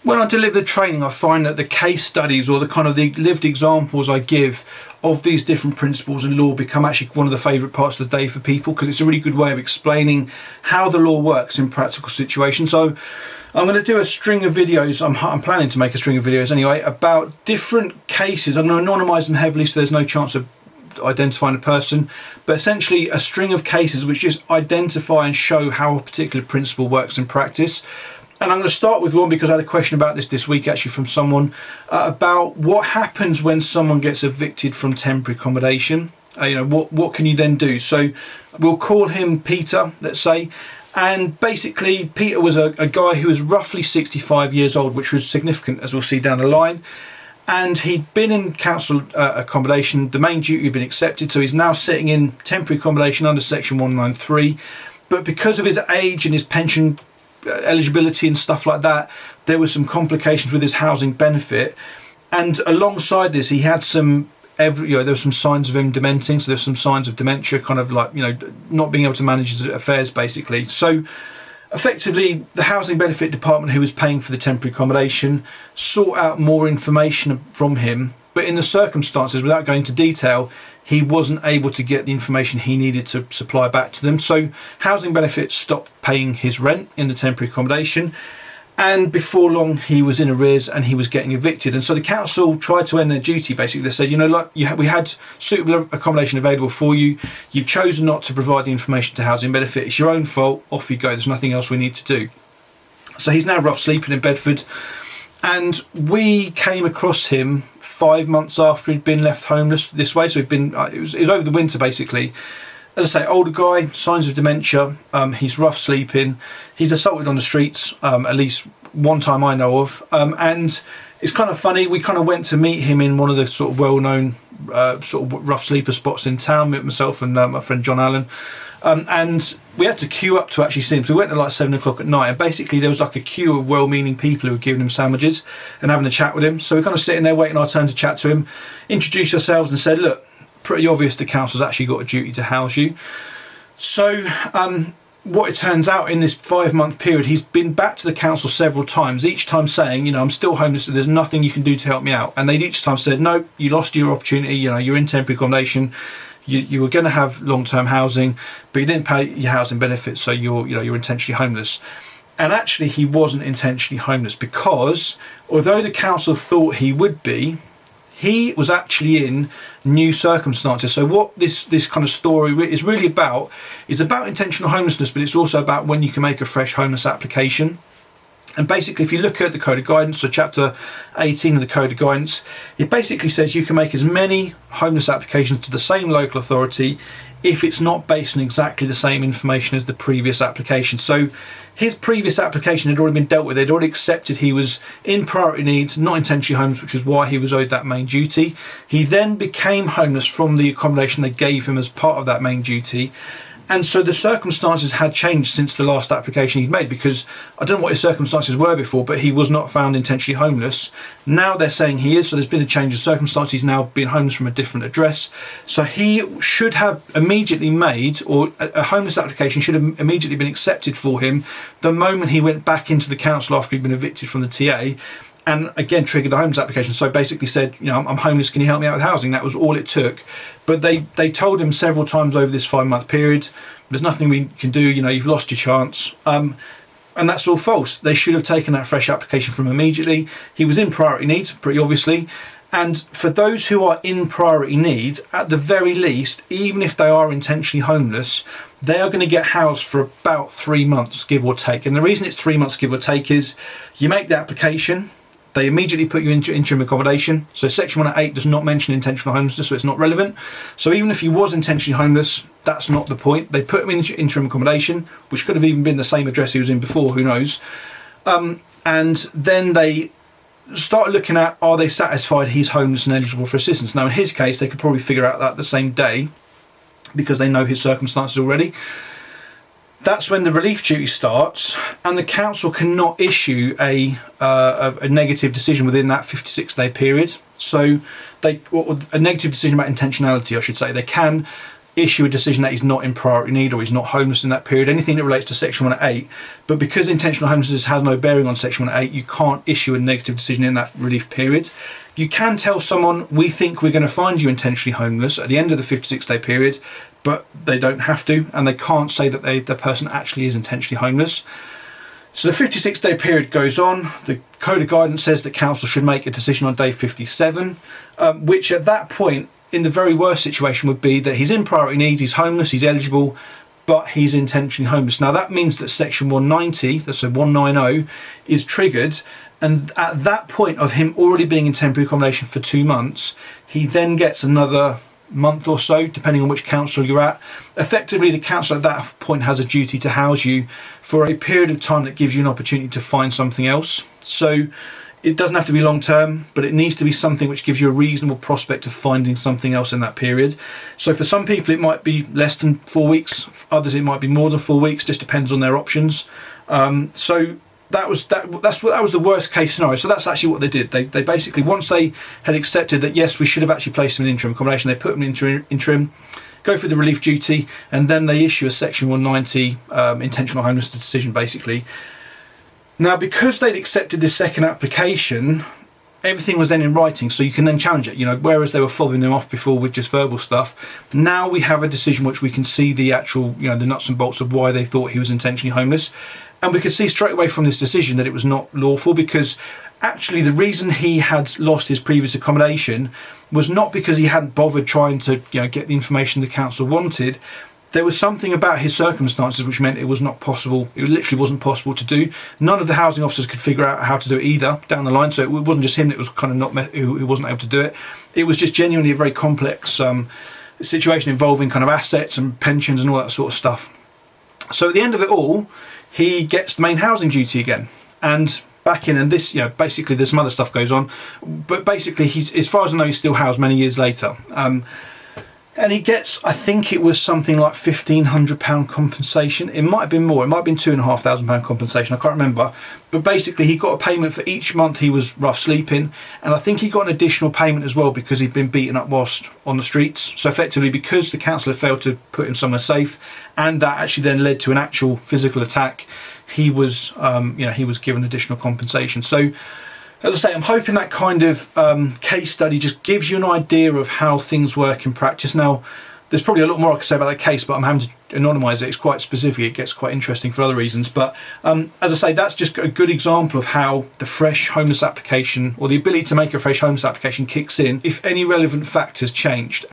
when I deliver the training, I find that the case studies or the kind of the lived examples I give of these different principles in law become actually one of the favourite parts of the day for people, because it's a really good way of explaining how the law works in practical situations. So I'm going to do a string of videos. I'm planning to make a string of videos anyway about different cases. I'm going to anonymise them heavily so there's no chance of identifying a person, but essentially a string of cases which just identify and show how a particular principle works in practice. And I'm going to start with one because I had a question about this week actually from someone about what happens when someone gets evicted from temporary accommodation. What can you then do? So we'll call him Peter, let's say. And basically Peter was a guy who was roughly 65 years old, which was significant as we'll see down the line. And he'd been in council accommodation, the main duty had been accepted, so he's now sitting in temporary accommodation under section 193. But because of his age and his pension eligibility and stuff like that, there were some complications with his housing benefit. And alongside this, he had there were some signs of him dementing, so there's some signs of dementia, kind of like, not being able to manage his affairs basically. So effectively, the Housing Benefit Department, who was paying for the temporary accommodation, sought out more information from him, but in the circumstances, without going into detail, he wasn't able to get the information he needed to supply back to them. So Housing Benefit stopped paying his rent in the temporary accommodation, and before long he was in arrears and he was getting evicted. And so the council tried to end their duty. Basically they said, we had suitable accommodation available for you, you've chosen not to provide the information to Housing Benefit, it's your own fault, off you go, there's nothing else we need to do. So he's now rough sleeping in Bedford, and we came across him 5 months after he'd been left homeless this way. So it was over the winter basically. As I say, older guy, signs of dementia, he's rough sleeping, he's assaulted on the streets, at least one time I know of, and it's kind of funny, we kind of went to meet him in one of the sort of well-known sort of rough sleeper spots in town, myself and my friend John Allen, and we had to queue up to actually see him. So we went at like 7 o'clock at night, and basically there was like a queue of well-meaning people who were giving him sandwiches and having a chat with him. So we're kind of sitting there waiting our turn to chat to him, introduced ourselves and said, look, pretty obvious the council's actually got a duty to house you. So what it turns out, in this 5-month period, he's been back to the council several times, each time saying, I'm still homeless, there's nothing you can do to help me out. And they each time said, no, you lost your opportunity, you're in temporary accommodation, you were going to have long-term housing, but you didn't pay your housing benefits, so you're intentionally homeless. And actually he wasn't intentionally homeless, because although the council thought he would be, he was actually in new circumstances. So what this kind of story is really about is about intentional homelessness, but it's also about when you can make a fresh homeless application. And basically, if you look at the Code of Guidance, so chapter 18 of the Code of Guidance, it basically says you can make as many homeless applications to the same local authority if it's not based on exactly the same information as the previous application. So his previous application had already been dealt with. They'd already accepted he was in priority needs, not intentionally homeless, which is why he was owed that main duty. He then became homeless from the accommodation they gave him as part of that main duty. And so the circumstances had changed since the last application he'd made, because I don't know what his circumstances were before, but he was not found intentionally homeless. Now they're saying he is, so there's been a change of circumstances. He's now been homeless from a different address. So he should have immediately made, or a homeless application should have immediately been accepted for him the moment he went back into the council after he'd been evicted from the TA. And again, triggered the homeless application. So basically said, I'm homeless, can you help me out with housing? That was all it took. But they told him several times over this 5-month period, there's nothing we can do, you've lost your chance. And that's all false. They should have taken that fresh application from him immediately. He was in priority needs, pretty obviously. And for those who are in priority needs, at the very least, even if they are intentionally homeless, they are going to get housed for about 3 months, give or take. And the reason it's 3 months, give or take, is you make the application, they immediately put you into interim accommodation. So section 108 does not mention intentional homelessness, so it's not relevant. So even if he was intentionally homeless, that's not the point. They put him into interim accommodation, which could have even been the same address he was in before, who knows. And then they start looking at, are they satisfied he's homeless and eligible for assistance? Now in his case, they could probably figure out that the same day, because they know his circumstances already. That's when the relief duty starts, and the council cannot issue a negative decision within that 56-day period. So a negative decision about intentionality, I should say. They can issue a decision that he's not in priority need or he's not homeless in that period, anything that relates to Section 108. But because intentional homelessness has no bearing on Section 108, you can't issue a negative decision in that relief period. You can tell someone, we think we're going to find you intentionally homeless at the end of the 56-day period, but they don't have to, and they can't say that the person actually is intentionally homeless. So the 56-day period goes on. The Code of Guidance says that council should make a decision on day 57, which at that point, in the very worst situation, would be that he's in priority need, he's homeless, he's eligible, but he's intentionally homeless. Now that means that Section 190, that's so 190, is triggered, and at that point of him already being in temporary accommodation for 2 months, he then gets another month or so, depending on which council you're at. Effectively, the council at that point has a duty to house you for a period of time that gives you an opportunity to find something else. So it doesn't have to be long term, but it needs to be something which gives you a reasonable prospect of finding something else in that period. So for some people it might be less than 4 weeks, for others it might be more than 4 weeks, just depends on their options. So that was the worst case scenario. So that's actually what they did. They basically, once they had accepted that yes, we should have actually placed them in interim accommodation, they put them in interim, go through the relief duty, and then they issue a Section 190 intentional homelessness decision basically. Now, because they'd accepted this second application, everything was then in writing, so you can then challenge it. You know, whereas they were fobbing them off before with just verbal stuff, now we have a decision which we can see the actual, you know, the nuts and bolts of why they thought he was intentionally homeless. And we could see straight away from this decision that it was not lawful, because actually the reason he had lost his previous accommodation was not because he hadn't bothered trying to, you know, get the information the council wanted. There was something about his circumstances which meant it was not possible. It literally wasn't possible to do. None of the housing officers could figure out how to do it either down the line. So it wasn't just him that was kind of who wasn't able to do it. It was just genuinely a very complex situation involving kind of assets and pensions and all that sort of stuff. So at the end of it all, he gets the main housing duty again. And back in, and this, you know, basically there's some other stuff goes on, but basically he's, as far as I know, he's still housed many years later. And he gets, I think it was something like £1,500 compensation. It might have been more, it might have been £2,500 compensation, I can't remember. But basically he got a payment for each month he was rough sleeping. And I think he got an additional payment as well because he'd been beaten up whilst on the streets. So effectively, because the council had failed to put him somewhere safe, and that actually then led to an actual physical attack, he was, he was given additional compensation. So, as I say, I'm hoping that kind of case study just gives you an idea of how things work in practice. Now, there's probably a lot more I could say about that case, but I'm having to anonymise it. It's quite specific. It gets quite interesting for other reasons. But as I say, that's just a good example of how the fresh homeless application, or the ability to make a fresh homeless application, kicks in if any relevant factors changed.